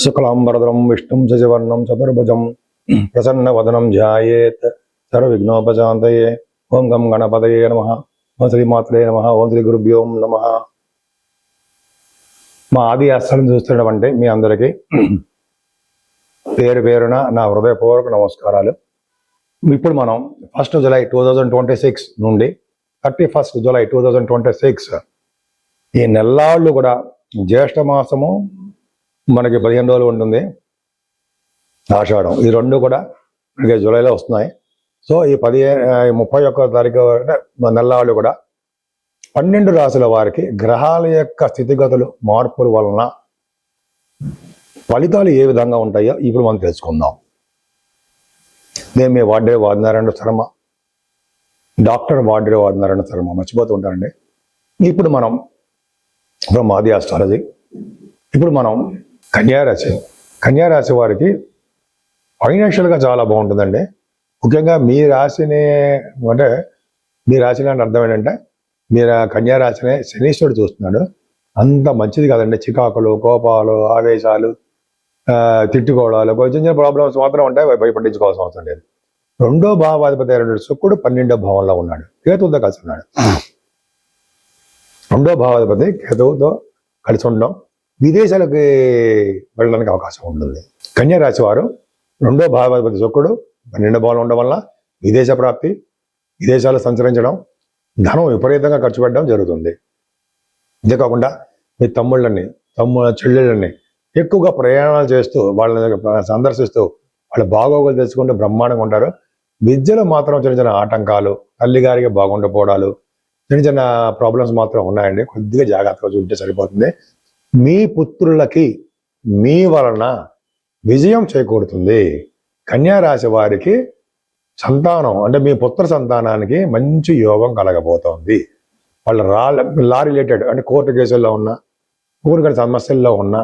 శుక్లాంబరధరం విష్ణుం శశివర్ణం చతుర్భుజం ప్రసన్నవదనం ధ్యాయేత్ సర్వవిఘ్నోపశాంతయే. ఓం గం గణపతయే నమః. ఓం శ్రీమాత్రే నమః. ఓం శ్రీ గురుభ్యో నమః. మా ఆది ఆశ్రమం చూస్తున్నటువంటి మీ అందరికీ పేరు పేరున నా హృదయపూర్వక నమస్కారాలు. ఇప్పుడు మనం 1 జూలై 2026 నుండి 31 జూలై 2026 ఈ నెల్లాళ్ళు కూడా జ్యేష్ఠ మాసము మనకి 15 రోజులు ఉంటుంది, ఆషాఢం, ఈ రెండు కూడా మనకి జూలైలో వస్తున్నాయి. సో ఈ 31 తారీఖు నెల్లాళ్ళు కూడా 12 రాశుల వారికి గ్రహాల యొక్క స్థితిగతులు మార్పుల వలన ఫలితాలు ఏ విధంగా ఉంటాయో ఇప్పుడు మనం తెలుసుకుందాం. నేను మీ వాడినారాయణ శర్మ, డాక్టర్ వాడినారాయణ శర్మ, మర్చిపోతూ ఉంటానండి. ఇప్పుడు మనం ఆది ఆస్ట్రాలజీ. ఇప్పుడు మనం కన్యారాశి వారికి ఫైనాన్షియల్గా చాలా బాగుంటుందండి. ముఖ్యంగా మీ రాశిని అంటే మీ రాశిని అంటే అర్థం ఏంటంటే మీరు కన్యారాశిని శనీశ్వరుడు చూస్తున్నాడు. అంత మంచిది కాదండి. చికాకులు, కోపాలు, ఆవేశాలు, తిట్టుకోవడాలు, కొంచెం చిన్న ప్రాబ్లమ్స్ మాత్రం ఉంటాయి, భయపడించుకోవాల్సిన అవసరం లేదు. 2వ భావాధిపతి అయినటువంటి శుక్రుడు 12వ భావంలో ఉన్నాడు, కేతువుతో కలిసి ఉన్నాడు. 2వ భావాధిపతి కేతువుతో కలిసి ఉండడం విదేశాలకు వెళ్ళడానికి అవకాశం ఉంటుంది. కన్యారాశి వారు 2వ భావాధిపతి శుక్రుడు 12వ భావంలో ఉండడం వల్ల విదేశ ప్రాప్తి, విదేశాలు సంచరించడం, ధనం విపరీతంగా ఖర్చు పెట్టడం జరుగుతుంది. ఇదే కాకుండా మీ చెల్లెళ్ళని ఎక్కువగా ప్రయాణాలు చేస్తూ వాళ్ళని సందర్శిస్తూ వాళ్ళ బాగోగులు తెలుసుకుంటూ బ్రహ్మాండంగా ఉంటారు. విద్యలో మాత్రం చిన్న చిన్న ఆటంకాలు, తల్లిగారికి బాగుండకపోవడాలు, చిన్న చిన్న ప్రాబ్లమ్స్ మాత్రం ఉన్నాయండి. కొద్దిగా జాగ్రత్తగా చూస్తే సరిపోతుంది. మీ పుత్రులకి మీ వలన విజయం చేకూరుతుంది. కన్యారాశి వారికి సంతానం అంటే మీ పుత్ర సంతానానికి మంచి యోగం కలగబోతోంది. వాళ్ళ లా రిలేటెడ్ అంటే కోర్టు కేసుల్లో ఉన్న, ఊరికైనా సమస్యల్లో ఉన్న,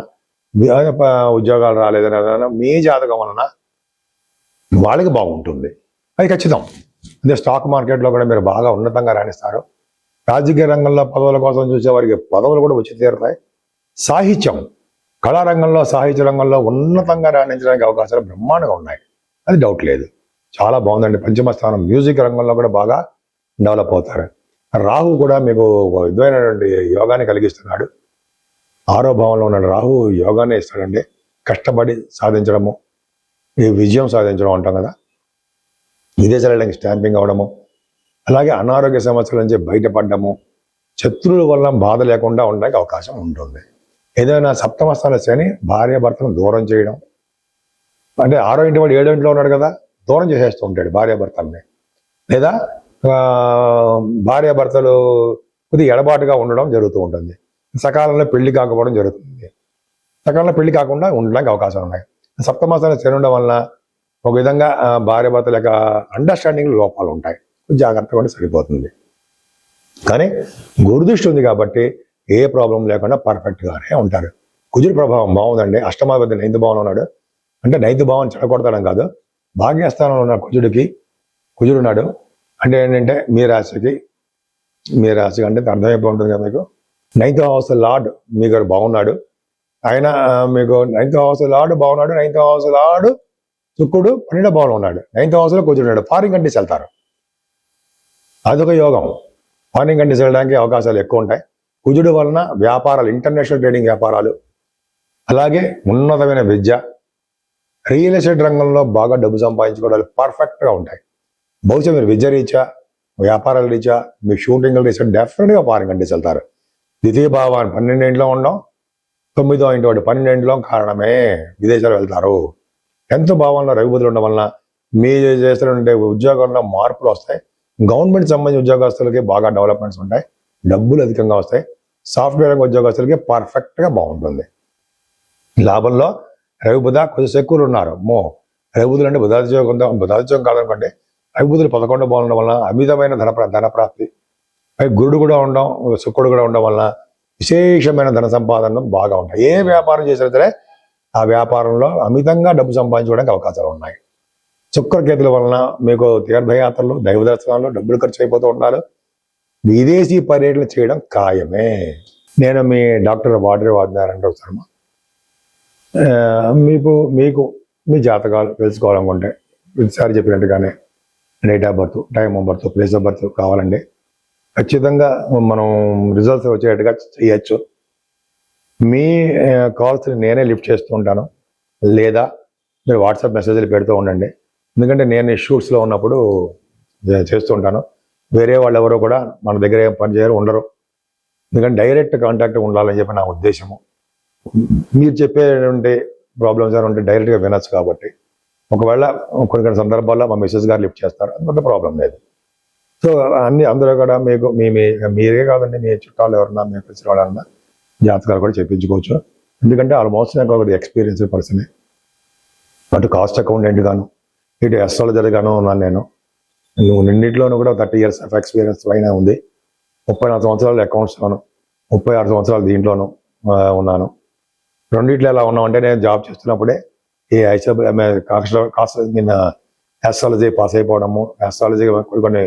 ఉద్యోగాలు రాలేదని మీ జాతకం వలన వాళ్ళకి బాగుంటుంది. అది ఖచ్చితం. అదే స్టాక్ మార్కెట్లో కూడా మీరు బాగా ఉన్నతంగా రాణిస్తారు. రాజకీయ రంగంలో పదవుల కోసం చూసే వారికి పదవులు కూడా వచ్చి తీరుతాయి. సాహిత్యం, కళారంగంలో, సాహిత్య రంగంలో ఉన్నతంగా రాణించడానికి అవకాశాలు బ్రహ్మాండంగా ఉన్నాయి, అది డౌట్ లేదు. చాలా బాగుందండి. పంచమ స్థానం మ్యూజిక్ రంగంలో కూడా బాగా డెవలప్ అవుతారు. రాహు కూడా మీకు విధమైనటువంటి యోగాన్ని కలిగిస్తున్నాడు. 6వ భావంలో ఉన్న రాహు యోగాన్ని ఇస్తాడండి. కష్టపడి సాధించడము, ఈ విజయం సాధించడం అంటాం కదా, విదేశాల వెళ్ళడానికి స్టాంపింగ్ అవ్వడము, అలాగే అనారోగ్య సమస్యల నుంచి బయటపడడము, శత్రువుల వల్ల బాధ లేకుండా ఉండడానికి అవకాశం ఉంటుంది. ఏదైనా సప్తమ స్థాన శని భార్యాభర్తను దూరం చేయడం, అంటే 6వ ఇంటి వాడు 7వ ఇంట్లో ఉన్నాడు కదా, దూరం చేసేస్తూ ఉంటాడు భార్యాభర్తల్ని. లేదా భార్యాభర్తలు కొద్దిగా ఎడబాటుగా ఉండడం జరుగుతూ ఉంటుంది. సకాలంలో పెళ్లి కాకపోవడం జరుగుతుంది. సకాలంలో పెళ్లి కాకుండా ఉండడానికి అవకాశాలు ఉన్నాయి. సప్తమ స్థానం శని ఉండడం వలన ఒక విధంగా భార్యాభర్తల యొక్క అండర్స్టాండింగ్ లోపాలు ఉంటాయి. జాగ్రత్తగా కూడా సరిపోతుంది. కానీ గురుదృష్టి ఉంది కాబట్టి ఏ ప్రాబ్లం లేకుండా పర్ఫెక్ట్గానే ఉంటారు. కుజుడి ప్రభావం బాగుందండి. అష్టమాధిపతి 9వ భావంలో ఉన్నాడు. అంటే 9వ భావం చెడగొడతాడం కాదు, భాగ్యస్థానంలో ఉన్న కుజుడు ఉన్నాడు. అంటే ఏంటంటే మీ రాశికి అంటే అర్థమైపో ఉంటుంది కదా మీకు. 9th హౌస్ లార్డ్ మీకు బాగున్నాడు. ఆయన మీకు 9th హౌస్ లార్డ్ బాగున్నాడు. 9th హౌస్ లార్డ్ శుక్రుడు 12వ భావంలో ఉన్నాడు. 9th హౌస్లో కుజుడు ఉన్నాడు. ఫారిన్ కంట్రీస్ వెళ్తారు, అదొక యోగం. ఫారిన్ కంట్రీస్ వెళ్ళడానికి అవకాశాలు ఎక్కువ ఉంటాయి. కుజుడు వలన వ్యాపారాలు, ఇంటర్నేషనల్ ట్రేడింగ్ వ్యాపారాలు, అలాగే ఉన్నతమైన విద్య, రియల్ ఎస్టేట్ రంగంలో బాగా డబ్బు సంపాదించుకోవడాలు పర్ఫెక్ట్గా ఉంటాయి. బహుశా మీరు విద్య రీత్యా, వ్యాపారాల రీత్యా, మీ షూటింగ్ రీత్యా డెఫినెట్గా ఫారిన్ కంట్రీస్ వెళ్తారు. ద్వితీయ భావాన్ని 12వ ఇంట్లో ఉండడం, 9వ ఇంటి వాడు 12వ ఇంట్లో కారణమే విదేశాలు వెళ్తారు. 10th భావంలో రవి బుధులు ఉండడం వలన మీరు చేస్తున్న ఉద్యోగంలో మార్పులు వస్తాయి. గవర్నమెంట్ సంబంధించిన ఉద్యోగస్తులకి బాగా డెవలప్మెంట్స్ ఉంటాయి, డబ్బులు అధికంగా వస్తాయి. సాఫ్ట్వేర్ రంగ ఉద్యోగస్తులకి పర్ఫెక్ట్గా బాగుంటుంది. లాభంలో రవి బుధ కొంచెం ఎక్కువలు ఉన్నారు. రవి బుధులు అంటే బుధాదిత్యోగం కాదనుకోండి. రవి బుధులు 11వ భావం ఉండడం వలన అమితమైన ధనప్రాప్తి, గురుడు కూడా ఉండడం, శుక్రుడు కూడా ఉండడం వలన విశేషమైన ధన సంపాదన బాగా ఉంటాయి. ఏ వ్యాపారం చేసినా సరే ఆ వ్యాపారంలో అమితంగా డబ్బు సంపాదించుకోవడానికి అవకాశాలు ఉన్నాయి. శుక్రకేతుల వలన మీకు తీర్థయాత్రలు, దైవ దర్శనాలు, డబ్బులు ఖర్చు అయిపోతూ ఉండాలి. విదేశీ పర్యటన చేయడం ఖాయమే. నేను మీ డాక్టర్ వాడినారాయణ శర్మ. మీకు మీకు మీ జాతకాలు తెలుసుకోవాలనుకుంటే ప్రతిసారి చెప్పినట్టుగానే date of birth, time of birth, place of birth కావాలండి. ఖచ్చితంగా మనం రిజల్ట్స్ వచ్చేట్టుగా చేయొచ్చు. మీ కాల్స్ నేనే లిఫ్ట్ చేస్తూ ఉంటాను, లేదా మీరు వాట్సాప్ మెసేజ్లు పెడుతూ ఉండండి. ఎందుకంటే నేను షూట్స్లో ఉన్నప్పుడు చేస్తూ ఉంటాను. వేరే వాళ్ళు ఎవరో కూడా మన దగ్గర ఏం పని చేయరు, ఉండరు. ఎందుకంటే డైరెక్ట్ కాంటాక్ట్ ఉండాలని చెప్పి నా ఉద్దేశము. మీరు చెప్పేటువంటి ప్రాబ్లమ్స్ ఏమైనా ఉంటే డైరెక్ట్గా వినొచ్చు. కాబట్టి ఒకవేళ కొన్ని సందర్భాల్లో మా మిస్సెస్ గారు లిఫ్ట్ చేస్తారు, అంత ప్రాబ్లం లేదు. సో అందరూ కూడా మీకు మీరే కాదండి, మీ చుట్టాలు ఎవరన్నా, మీ తెలిసిన వాళ్ళన్నా జాతకాలు కూడా చెప్పించుకోవచ్చు. ఎందుకంటే ఆల్మోస్ట్ నాకు ఒక ఎక్స్పీరియన్స్ పర్సన్. అటు కాస్ట్ అకౌంటెంట్ గాను, ఇటు అస్ట్రాలజర్ గాను ఉన్నాను నేను. రెండింటిలోనూ కూడా 30 years ఆఫ్ ఎక్స్పీరియన్స్ పైన ఉంది. 34 సంవత్సరాలు అకౌంట్స్లోను, 36 సంవత్సరాలు దీంట్లోనూ ఉన్నాను. రెండిట్లో ఎలా ఉన్నామంటే, నేను జాబ్ చేస్తున్నప్పుడే ఈ ఆస్ట్రాలజీ పాస్ అయిపోవడము, ఆస్ట్రాలజీ కొన్ని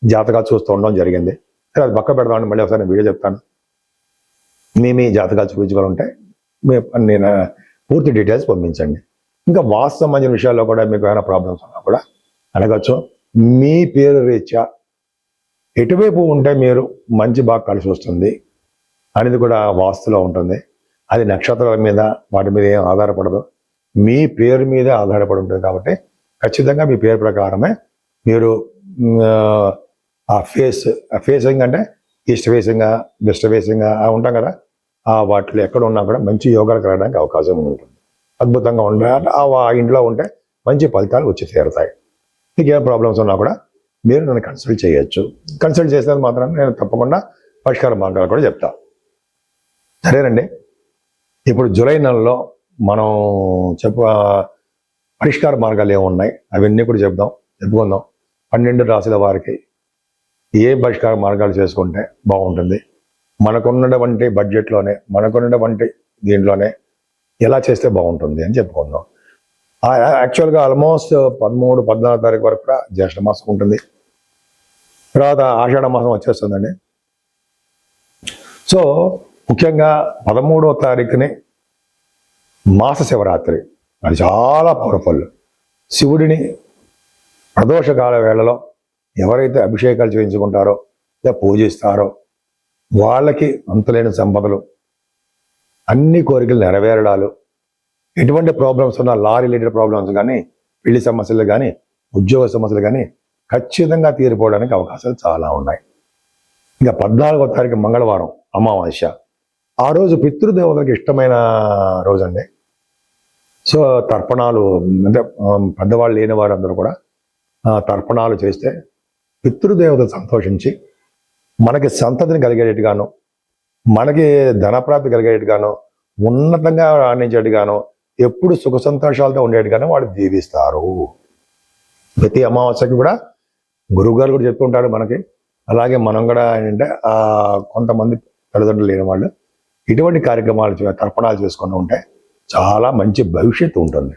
జాతకాలు చూస్తూ ఉండడం జరిగింది. సరే, అది పక్క పెడదామని మళ్ళీ ఒకసారి వీడియో చెప్తాను. మీ జాతకాలు చూపించుకోవాలంటే నేను పూర్తి డీటెయిల్స్ పంపించండి. ఇంకా వాస్తు సంబంధించిన విషయాల్లో కూడా మీకు ఏమైనా ప్రాబ్లమ్స్ ఉన్నా కూడా అడగచ్చు. మీ పేరు రీత్యా ఎటువైపు ఉంటే మీరు మంచి బాగా కలిసి వస్తుంది అనేది కూడా వాస్తులో ఉంటుంది. అది నక్షత్రాల మీద వాటి మీద ఏం ఆధారపడదు, మీ పేరు మీదే ఆధారపడి ఉంటుంది. కాబట్టి ఖచ్చితంగా మీ పేరు ప్రకారమే మీరు ఆ ఫేసింగ్ అంటే ఈస్ట్ ఫేసింగ్గా, వెస్ట్ ఫేసింగ్గా ఉంటాం కదా, ఆ వాటిలో ఎక్కడ ఉన్నా కూడా మంచి యోగాలు కలగడానికి అవకాశం ఉంటుంది. అద్భుతంగా ఉండాలి. ఆ ఇంట్లో ఉంటే మంచి ఫలితాలు వచ్చి తీరుతాయి. మీకు ఏ ప్రాబ్లమ్స్ ఉన్నా కూడా మీరు నన్ను కన్సల్ట్ చేయొచ్చు. కన్సల్ట్ చేసినందుకు మాత్రం నేను తప్పకుండా పరిష్కార మార్గాలు కూడా చెప్తా. సరేనండి, ఇప్పుడు జూలై నెలలో మనం పరిష్కార మార్గాలు ఏమున్నాయి అవన్నీ కూడా చెప్పుకుందాం. 12 రాశుల వారికి ఏ పరిష్కార మార్గాలు చేసుకుంటే బాగుంటుంది, మనకున్నటువంటి బడ్జెట్లోనే, మనకున్నటువంటి దీంట్లోనే ఎలా చేస్తే బాగుంటుంది అని చెప్పుకుందాం. యాక్చువల్గా ఆల్మోస్ట్ 13, 14 తారీఖు వరకు కూడా జ్యేష్ఠ మాసం ఉంటుంది. తర్వాత ఆషాఢ మాసం వచ్చేస్తుందండి. సో ముఖ్యంగా 13వ తారీఖుని మాస శివరాత్రి, అది చాలా పవర్ఫుల్. శివుడిని ప్రదోషకాల వేళలో ఎవరైతే అభిషేకాలు చేయించుకుంటారో లేదా పూజిస్తారో వాళ్ళకి అంతులేని సంపదలు, అన్ని కోరికలు నెరవేరడాలు, ఎటువంటి ప్రాబ్లమ్స్ ఉన్నా, లా రిలేటెడ్ ప్రాబ్లమ్స్ కానీ, పెళ్లి సమస్యలు కానీ, ఉద్యోగ సమస్యలు కానీ ఖచ్చితంగా తీరిపోవడానికి అవకాశాలు చాలా ఉన్నాయి. ఇంకా 14వ తారీఖు మంగళవారం అమావాస్య. ఆ రోజు పితృదేవతలకు ఇష్టమైన రోజు అండి. సో తర్పణాలు అంటే పెద్దవాళ్ళు లేని వారందరూ కూడా తర్పణాలు చేస్తే పితృదేవతలు సంతోషించి మనకి సంతతిని కలిగేట్టుగాను, మనకి ధనప్రాప్తి కలిగేట్టుగాను, ఉన్నతంగా రాణించేట్టుగాను, ఎప్పుడు సుఖ సంతోషాలతో ఉండేట్టుగాను వాళ్ళు దీవిస్తారు. ప్రతి అమావాస్యకి కూడా గురువుగారు కూడా చెప్తుంటారు మనకి. అలాగే మనం కూడా ఏంటంటే కొంతమంది తల్లిదండ్రులు లేని వాళ్ళు ఇటువంటి కార్యక్రమాలు, తర్పణాలు చేసుకుని ఉంటే చాలా మంచి భవిష్యత్తు ఉంటుంది.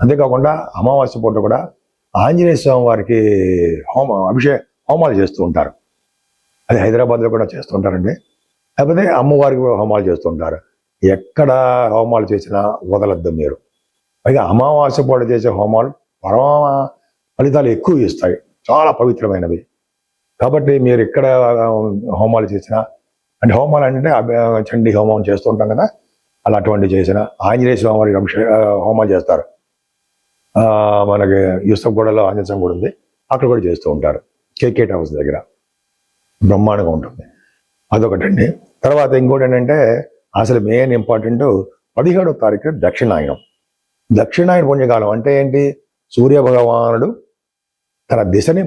అంతేకాకుండా అమావాస్య పూట కూడా ఆంజనేయ స్వామి వారికి హోమాలు చేస్తూ ఉంటారు. అది హైదరాబాద్లో కూడా చేస్తుంటారండి. లేకపోతే అమ్మవారికి హోమాలు చేస్తుంటారు. ఎక్కడ హోమాలు చేసినా వదలద్దు మీరు. పైగా అమావాస్య పూట చేసే హోమాలు పరమ ఫలితాలు ఎక్కువ ఇస్తాయి, చాలా పవిత్రమైనవి. కాబట్టి మీరు ఎక్కడ హోమాలు చేసినా, అంటే హోమాలు అంటే చండీ హోమం చేస్తుంటాం కదా, అలా అటువంటి చేసిన ఆంజనేయ స్వామి వారికి హోమాలు చేస్తారు. మనకి యూసఫ్గూడలో ఆంజనేయ స్వామి గుడి ఉంది, అక్కడ కూడా చేస్తూ ఉంటారు. కేకేట్ హౌస్ దగ్గర బ్రహ్మాండంగా ఉంటుంది. అదొకటండి. తర్వాత ఇంకోటి ఏంటంటే అసలు మెయిన్ ఇంపార్టెంట్ 17వ తారీఖు దక్షిణాయనం. దక్షిణాయన పుణ్యకాలం అంటే ఏంటి? సూర్య భగవానుడు తన దిశని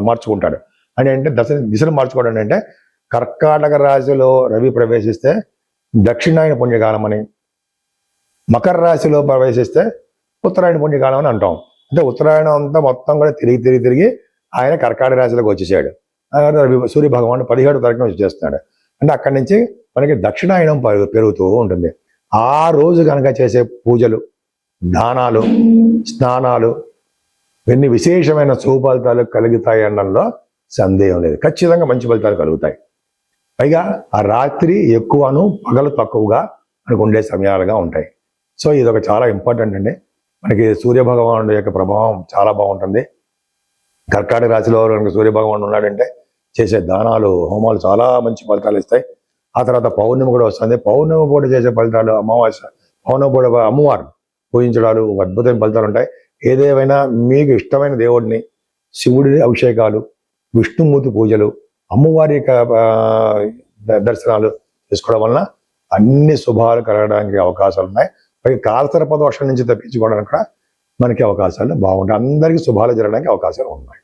మార్చుకుంటాడు. అంటే దిశను మార్చుకోవడం అంటే కర్కాటక రాశిలో రవి ప్రవేశిస్తే దక్షిణాయన పుణ్యకాలం అని, మకర రాశిలో ప్రవేశిస్తే ఉత్తరాయణ పుణ్యకాలం అని అంటాం. అంటే ఉత్తరాయణం అంతా మొత్తం కూడా తిరిగి ఆయన కర్కాటక రాశిలోకి వచ్చేసాడు. సూర్య భగవానుడు 17వ తారీఖున వచ్చేస్తున్నాడు. అంటే అక్కడి నుంచి మనకి దక్షిణాయనం పెరుగుతూ ఉంటుంది. ఆ రోజు కనుక చేసే పూజలు, దానాలు, స్నానాలు ఇవన్నీ విశేషమైన సుఫలితాలు కలుగుతాయి అనడంలో సందేహం లేదు. ఖచ్చితంగా మంచి ఫలితాలు కలుగుతాయి. పైగా ఆ రాత్రి ఎక్కువను పగలు తక్కువగా మనకు ఉండే సమయాలుగా ఉంటాయి. సో ఇది ఒక చాలా ఇంపార్టెంట్ అండి. మనకి సూర్యభగవానుడి యొక్క ప్రభావం చాలా బాగుంటుంది. కర్కాటక రాశిలో మనకి సూర్యభగవానుడు ఉన్నాడంటే చేసే దానాలు హోమాలు చాలా మంచి ఫలితాలు ఇస్తాయి. ఆ తర్వాత పౌర్ణమి కూడా వస్తుంది. పౌర్ణమి పూట చేసే ఫలితాలు, అమావాస్య పౌర్ణమి పూట అమ్మవారు పూజించడాలు అద్భుతమైన ఫలితాలు ఉంటాయి. ఏదేమైనా మీకు ఇష్టమైన దేవుడిని, శివుడి అభిషేకాలు, విష్ణుమూర్తి పూజలు, అమ్మవారి యొక్క దర్శనాలు చేసుకోవడం వలన అన్ని శుభాలు కలగడానికి అవకాశాలు ఉన్నాయి. పైగా కాలసర్ప దోషం నుంచి తప్పించుకోవడానికి కూడా మనకి అవకాశాలు బాగుంటాయి. అందరికీ శుభాలు జరగడానికి అవకాశాలు ఉన్నాయి.